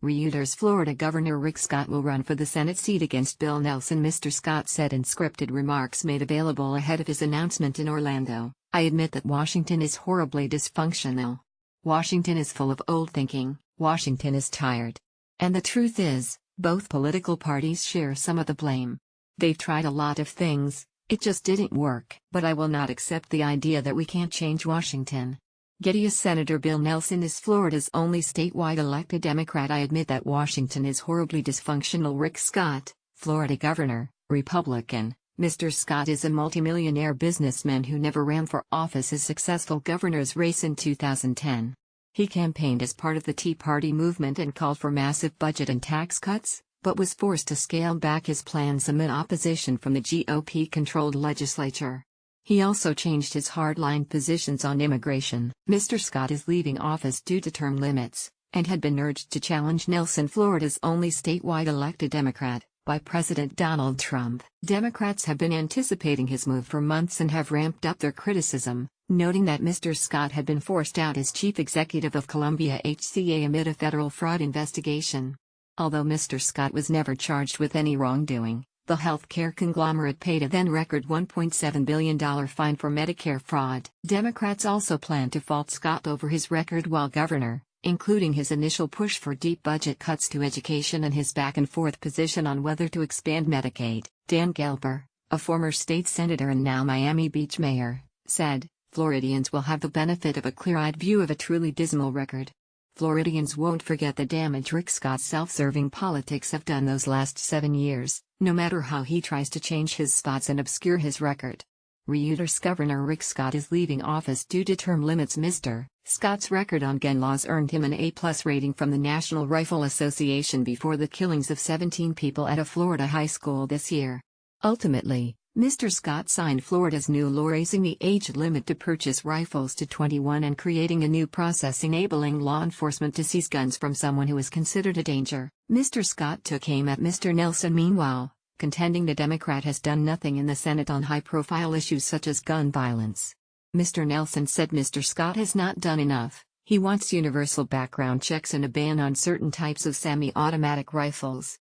Reuters. Florida Governor Rick Scott will run for the Senate seat against Bill Nelson. Mr. Scott said in scripted remarks made available ahead of his announcement in Orlando, "I admit that Washington is horribly dysfunctional. Washington is full of old thinking, Washington is tired. And the truth is, both political parties share some of the blame. They've tried a lot of things, it just didn't work. But I will not accept the idea that we can't change Washington." Getty. Senator Bill Nelson is Florida's only statewide elected Democrat. "I admit that Washington is horribly dysfunctional." Rick Scott, Florida governor, Republican. Mr. Scott is a multimillionaire businessman who never ran for office. His successful governor's race in 2010. He campaigned as part of the Tea Party movement and called for massive budget and tax cuts, but was forced to scale back his plans amid opposition from the GOP-controlled legislature. He also changed his hardline positions on immigration. Mr. Scott is leaving office due to term limits, and had been urged to challenge Nelson, Florida's only statewide elected Democrat, by President Donald Trump. Democrats have been anticipating his move for months and have ramped up their criticism, noting that Mr. Scott had been forced out as chief executive of Columbia HCA amid a federal fraud investigation. Although Mr. Scott was never charged with any wrongdoing, the healthcare conglomerate paid a then-record $1.7 billion fine for Medicare fraud. Democrats also plan to fault Scott over his record while governor, including his initial push for deep budget cuts to education and his back-and-forth position on whether to expand Medicaid. Dan Gelber, a former state senator and now Miami Beach mayor, said, "Floridians will have the benefit of a clear-eyed view of a truly dismal record. Floridians won't forget the damage Rick Scott's self-serving politics have done those last 7 years, no matter how he tries to change his spots and obscure his record." Reuters. Governor Rick Scott is leaving office due to term limits. Mr. Scott's record on gun laws earned him an A+ rating from the National Rifle Association before the killings of 17 people at a Florida high school this year. Ultimately, Mr. Scott signed Florida's new law raising the age limit to purchase rifles to 21 and creating a new process enabling law enforcement to seize guns from someone who is considered a danger. Mr. Scott took aim at Mr. Nelson meanwhile, contending the Democrat has done nothing in the Senate on high-profile issues such as gun violence. Mr. Nelson said Mr. Scott has not done enough. He wants universal background checks and a ban on certain types of semi-automatic rifles.